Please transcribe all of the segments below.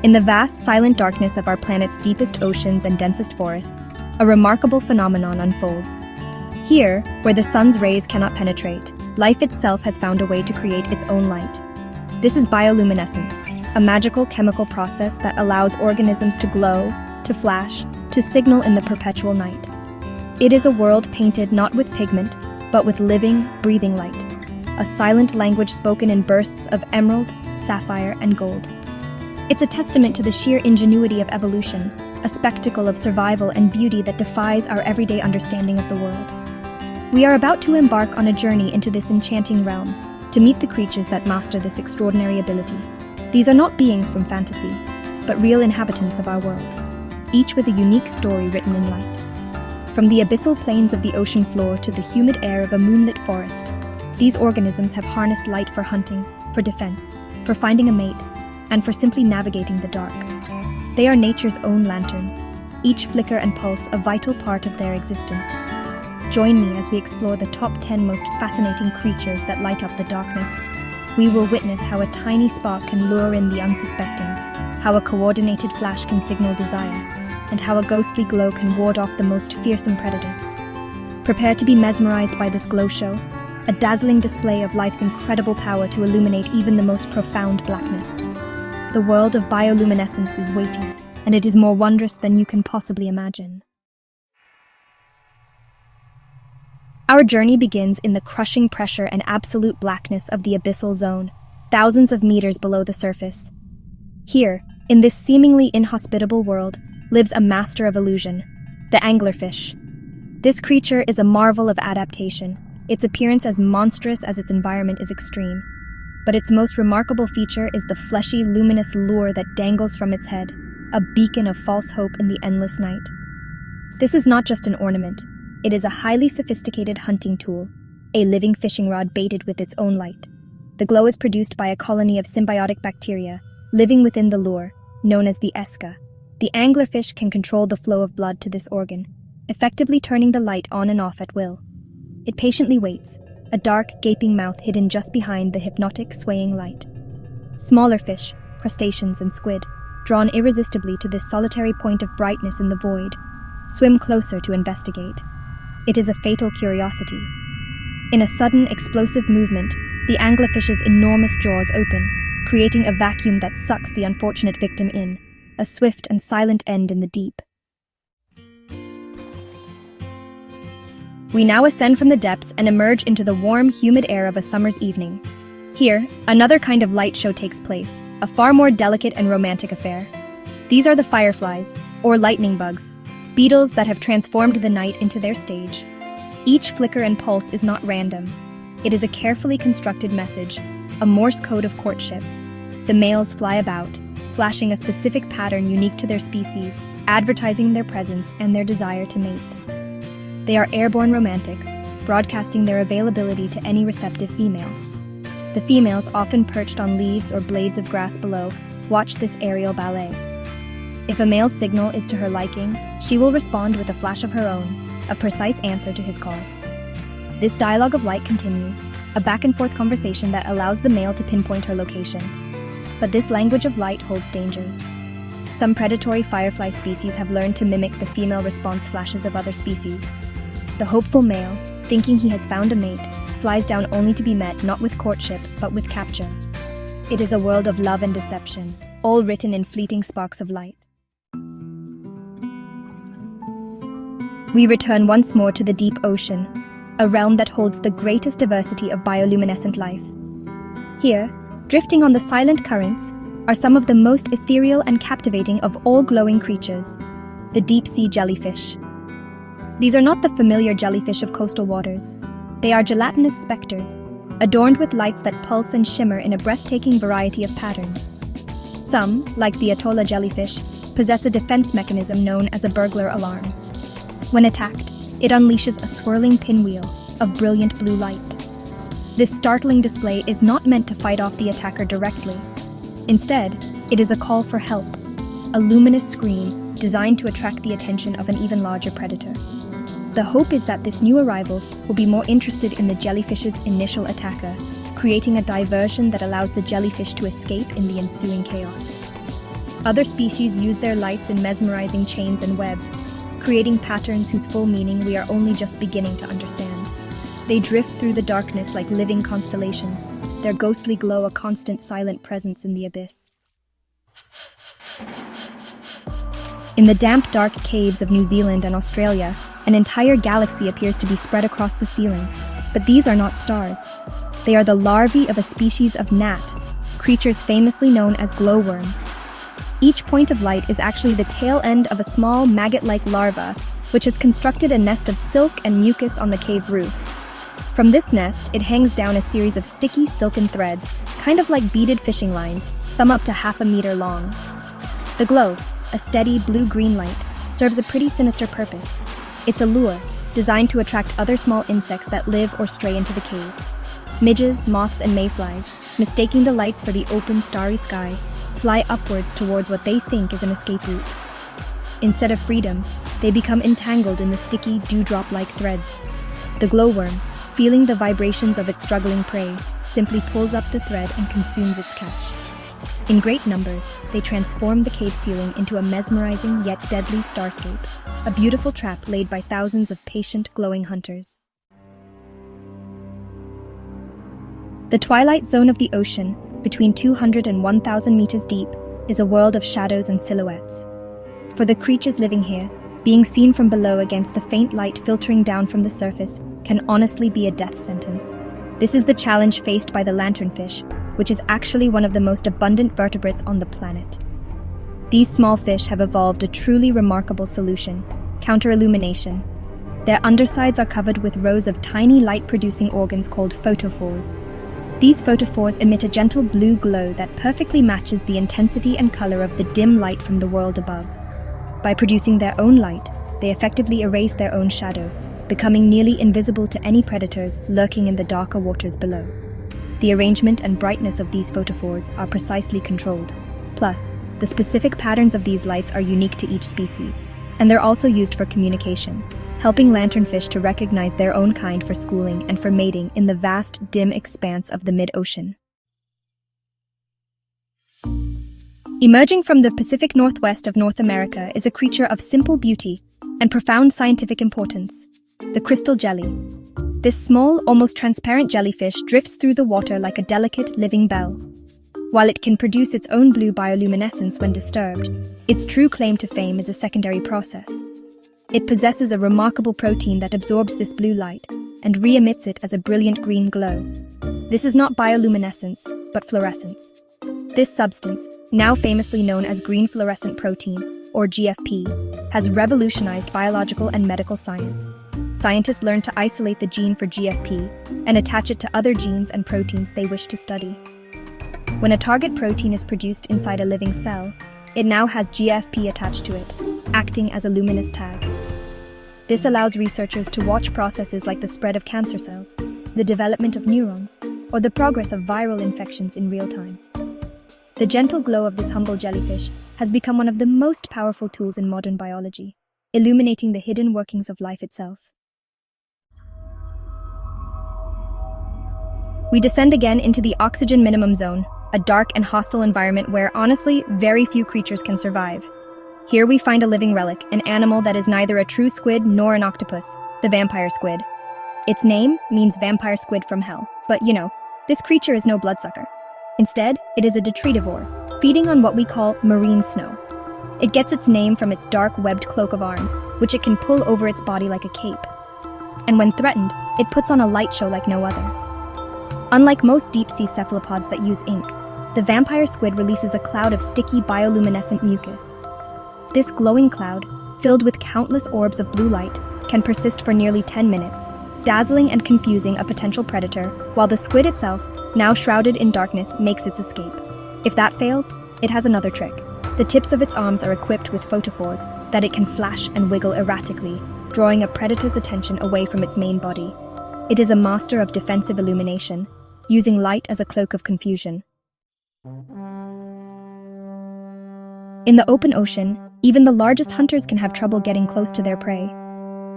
In the vast, silent darkness of our planet's deepest oceans and densest forests, a remarkable phenomenon unfolds. Here, where the sun's rays cannot penetrate, life itself has found a way to create its own light. This is bioluminescence, a magical chemical process that allows organisms to glow, to flash, to signal in the perpetual night. It is a world painted not with pigment, but with living, breathing light, a silent language spoken in bursts of emerald, sapphire, and gold. It's a testament to the sheer ingenuity of evolution, a spectacle of survival and beauty that defies our everyday understanding of the world. We are about to embark on a journey into this enchanting realm, to meet the creatures that master this extraordinary ability. These are not beings from fantasy, but real inhabitants of our world, each with a unique story written in light. From the abyssal plains of the ocean floor to the humid air of a moonlit forest, these organisms have harnessed light for hunting, for defense, for finding a mate, and for simply navigating the dark. They are nature's own lanterns, each flicker and pulse a vital part of their existence. Join me as we explore the top 10 most fascinating creatures that light up the darkness. We will witness how a tiny spark can lure in the unsuspecting, how a coordinated flash can signal desire, and how a ghostly glow can ward off the most fearsome predators. Prepare to be mesmerized by this glow show, a dazzling display of life's incredible power to illuminate even the most profound blackness. The world of bioluminescence is waiting, and it is more wondrous than you can possibly imagine. Our journey begins in the crushing pressure and absolute blackness of the abyssal zone, thousands of meters below the surface. Here, in this seemingly inhospitable world, lives a master of illusion, the anglerfish. This creature is a marvel of adaptation, its appearance as monstrous as its environment is extreme. But its most remarkable feature is the fleshy, luminous lure that dangles from its head, a beacon of false hope in the endless night. This is not just an ornament. It is a highly sophisticated hunting tool, a living fishing rod baited with its own light. The glow is produced by a colony of symbiotic bacteria living within the lure, known as the esca. The anglerfish can control the flow of blood to this organ, effectively turning the light on and off at will. It patiently waits, a dark, gaping mouth hidden just behind the hypnotic, swaying light. Smaller fish, crustaceans, and squid, drawn irresistibly to this solitary point of brightness in the void, swim closer to investigate. It is a fatal curiosity. In a sudden, explosive movement, the anglerfish's enormous jaws open, creating a vacuum that sucks the unfortunate victim in, a swift and silent end in the deep. We now ascend from the depths and emerge into the warm, humid air of a summer's evening. Here, another kind of light show takes place, a far more delicate and romantic affair. These are the fireflies, or lightning bugs, beetles that have transformed the night into their stage. Each flicker and pulse is not random. It is a carefully constructed message, a Morse code of courtship. The males fly about, flashing a specific pattern unique to their species, advertising their presence and their desire to mate. They are airborne romantics, broadcasting their availability to any receptive female. The females, often perched on leaves or blades of grass below, watch this aerial ballet. If a male's signal is to her liking, she will respond with a flash of her own, a precise answer to his call. This dialogue of light continues, a back-and-forth conversation that allows the male to pinpoint her location. But this language of light holds dangers. Some predatory firefly species have learned to mimic the female response flashes of other species. The hopeful male, thinking he has found a mate, flies down only to be met not with courtship, but with capture. It is a world of love and deception, all written in fleeting sparks of light. We return once more to the deep ocean, a realm that holds the greatest diversity of bioluminescent life. Here, drifting on the silent currents, are some of the most ethereal and captivating of all glowing creatures, the deep-sea jellyfish. These are not the familiar jellyfish of coastal waters. They are gelatinous specters, adorned with lights that pulse and shimmer in a breathtaking variety of patterns. Some, like the Atolla jellyfish, possess a defense mechanism known as a burglar alarm. When attacked, it unleashes a swirling pinwheel of brilliant blue light. This startling display is not meant to fight off the attacker directly. Instead, it is a call for help, a luminous scream designed to attract the attention of an even larger predator. The hope is that this new arrival will be more interested in the jellyfish's initial attacker, creating a diversion that allows the jellyfish to escape in the ensuing chaos. Other species use their lights in mesmerizing chains and webs, creating patterns whose full meaning we are only just beginning to understand. They drift through the darkness like living constellations, their ghostly glow a constant silent presence in the abyss. In the damp, dark caves of New Zealand and Australia, an entire galaxy appears to be spread across the ceiling. But these are not stars. They are the larvae of a species of gnat, creatures famously known as glowworms. Each point of light is actually the tail end of a small maggot-like larva, which has constructed a nest of silk and mucus on the cave roof. From this nest, it hangs down a series of sticky silken threads, kind of like beaded fishing lines, some up to 1/2 meter long. The glow, a steady blue-green light, serves a pretty sinister purpose. It's a lure, designed to attract other small insects that live or stray into the cave. Midges, moths, and mayflies, mistaking the lights for the open, starry sky, fly upwards towards what they think is an escape route. Instead of freedom, they become entangled in the sticky, dewdrop-like threads. The glowworm, feeling the vibrations of its struggling prey, simply pulls up the thread and consumes its catch. In great numbers, they transform the cave ceiling into a mesmerizing yet deadly starscape, a beautiful trap laid by thousands of patient, glowing hunters. The twilight zone of the ocean, between 200 and 1,000 meters deep, is a world of shadows and silhouettes. For the creatures living here, being seen from below against the faint light filtering down from the surface can honestly be a death sentence. This is the challenge faced by the lanternfish, which is actually one of the most abundant vertebrates on the planet. These small fish have evolved a truly remarkable solution: counterillumination. Their undersides are covered with rows of tiny light-producing organs called photophores. These photophores emit a gentle blue glow that perfectly matches the intensity and color of the dim light from the world above. By producing their own light, they effectively erase their own shadow, becoming nearly invisible to any predators lurking in the darker waters below. The arrangement and brightness of these photophores are precisely controlled. Plus, the specific patterns of these lights are unique to each species, and they're also used for communication, helping lanternfish to recognize their own kind for schooling and for mating in the vast, dim expanse of the mid-ocean. Emerging from the Pacific Northwest of North America is a creature of simple beauty and profound scientific importance: the crystal jelly. This small, almost transparent jellyfish drifts through the water like a delicate, living bell. While it can produce its own blue bioluminescence when disturbed, its true claim to fame is a secondary process. It possesses a remarkable protein that absorbs this blue light and re-emits it as a brilliant green glow. This is not bioluminescence, but fluorescence. This substance, now famously known as green fluorescent protein, or GFP, has revolutionized biological and medical science. Scientists learned to isolate the gene for GFP and attach it to other genes and proteins they wish to study. When a target protein is produced inside a living cell, it now has GFP attached to it, acting as a luminous tag. This allows researchers to watch processes like the spread of cancer cells, the development of neurons, or the progress of viral infections in real time. The gentle glow of this humble jellyfish has become one of the most powerful tools in modern biology, illuminating the hidden workings of life itself. We descend again into the oxygen minimum zone, a dark and hostile environment where, honestly, very few creatures can survive. Here we find a living relic, an animal that is neither a true squid nor an octopus, the vampire squid. Its name means vampire squid from hell, but this creature is no bloodsucker. Instead, it is a detritivore, feeding on what we call marine snow. It gets its name from its dark webbed cloak of arms, which it can pull over its body like a cape. And when threatened, it puts on a light show like no other. Unlike most deep-sea cephalopods that use ink, the vampire squid releases a cloud of sticky bioluminescent mucus. This glowing cloud, filled with countless orbs of blue light, can persist for nearly 10 minutes, dazzling and confusing a potential predator, while the squid itself, now shrouded in darkness, makes its escape. If that fails, it has another trick. The tips of its arms are equipped with photophores that it can flash and wiggle erratically, drawing a predator's attention away from its main body. It is a master of defensive illumination, using light as a cloak of confusion. In the open ocean, even the largest hunters can have trouble getting close to their prey.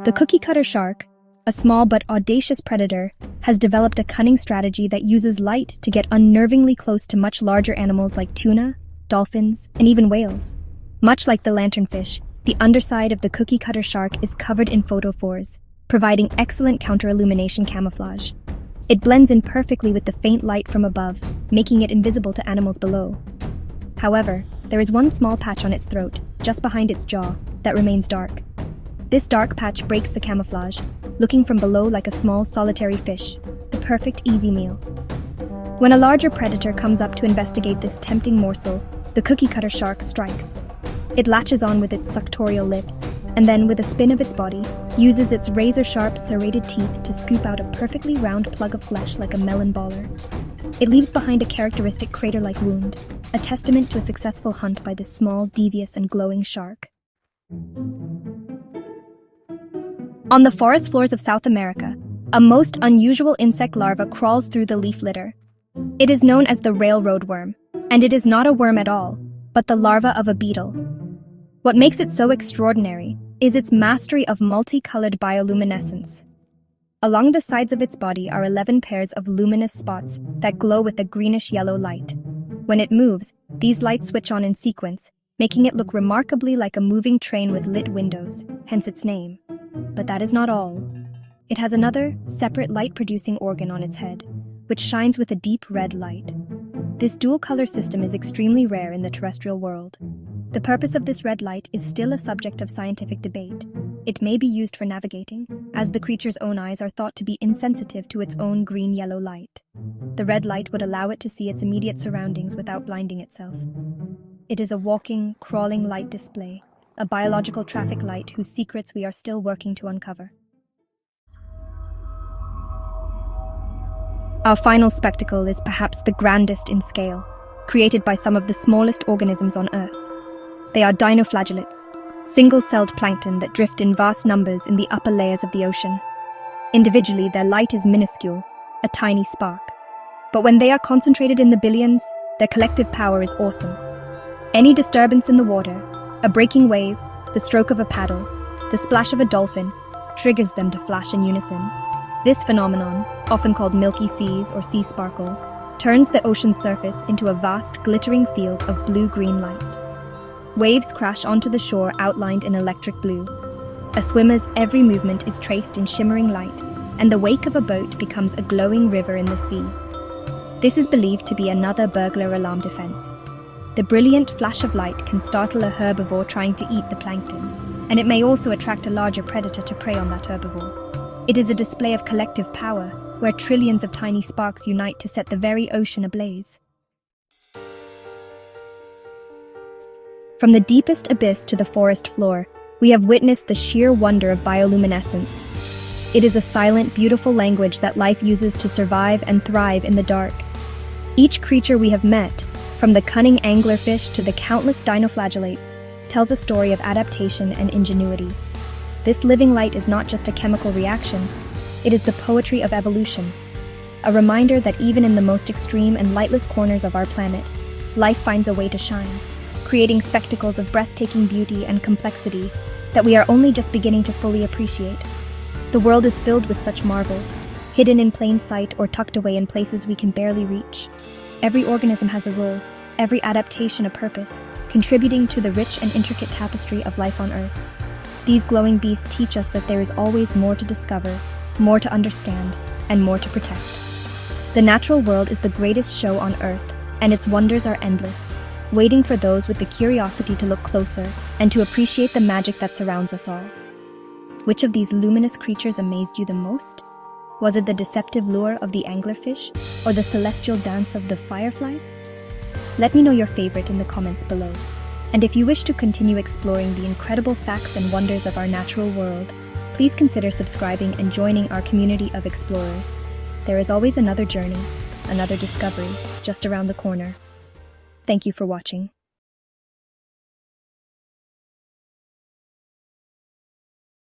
The cookie-cutter shark, a small but audacious predator, has developed a cunning strategy that uses light to get unnervingly close to much larger animals like tuna, dolphins, and even whales. Much like the lanternfish, the underside of the cookie-cutter shark is covered in photophores, providing excellent counter-illumination camouflage. It blends in perfectly with the faint light from above, making it invisible to animals below. However, there is one small patch on its throat, just behind its jaw, that remains dark. This dark patch breaks the camouflage, looking from below like a small solitary fish, the perfect easy meal. When a larger predator comes up to investigate this tempting morsel, the cookie-cutter shark strikes. It latches on with its suctorial lips, and then, with a spin of its body, uses its razor-sharp, serrated teeth to scoop out a perfectly round plug of flesh like a melon baller. It leaves behind a characteristic crater-like wound, a testament to a successful hunt by this small, devious, and glowing shark. On the forest floors of South America, a most unusual insect larva crawls through the leaf litter. It is known as the railroad worm, and it is not a worm at all, but the larva of a beetle. What makes it so extraordinary is its mastery of multicolored bioluminescence. Along the sides of its body are 11 pairs of luminous spots that glow with a greenish-yellow light. When it moves, these lights switch on in sequence, making it look remarkably like a moving train with lit windows, hence its name. But that is not all. It has another, separate light-producing organ on its head, which shines with a deep red light. This dual-color system is extremely rare in the terrestrial world. The purpose of this red light is still a subject of scientific debate. It may be used for navigating, as the creature's own eyes are thought to be insensitive to its own green-yellow light. The red light would allow it to see its immediate surroundings without blinding itself. It is a walking, crawling light display, a biological traffic light whose secrets we are still working to uncover. Our final spectacle is perhaps the grandest in scale, created by some of the smallest organisms on Earth. They are dinoflagellates, single-celled plankton that drift in vast numbers in the upper layers of the ocean. Individually, their light is minuscule, a tiny spark. But when they are concentrated in the billions, their collective power is awesome. Any disturbance in the water, a breaking wave, the stroke of a paddle, the splash of a dolphin, triggers them to flash in unison. This phenomenon, often called milky seas or sea sparkle, turns the ocean's surface into a vast, glittering field of blue-green light. Waves crash onto the shore outlined in electric blue. A swimmer's every movement is traced in shimmering light, and the wake of a boat becomes a glowing river in the sea. This is believed to be another burglar alarm defense. The brilliant flash of light can startle a herbivore trying to eat the plankton, and it may also attract a larger predator to prey on that herbivore. It is a display of collective power, where trillions of tiny sparks unite to set the very ocean ablaze. From the deepest abyss to the forest floor, we have witnessed the sheer wonder of bioluminescence. It is a silent, beautiful language that life uses to survive and thrive in the dark. Each creature we have met, from the cunning anglerfish to the countless dinoflagellates, tells a story of adaptation and ingenuity. This living light is not just a chemical reaction, it is the poetry of evolution, a reminder that even in the most extreme and lightless corners of our planet, life finds a way to shine, creating spectacles of breathtaking beauty and complexity that we are only just beginning to fully appreciate. The world is filled with such marvels, hidden in plain sight or tucked away in places we can barely reach. Every organism has a role, every adaptation a purpose, contributing to the rich and intricate tapestry of life on Earth. These glowing beasts teach us that there is always more to discover, more to understand, and more to protect. The natural world is the greatest show on Earth, and its wonders are endless, waiting for those with the curiosity to look closer and to appreciate the magic that surrounds us all. Which of these luminous creatures amazed you the most? Was it the deceptive lure of the anglerfish or the celestial dance of the fireflies? Let me know your favorite in the comments below. And if you wish to continue exploring the incredible facts and wonders of our natural world, please consider subscribing and joining our community of explorers. There is always another journey, another discovery, just around the corner. Thank you for watching.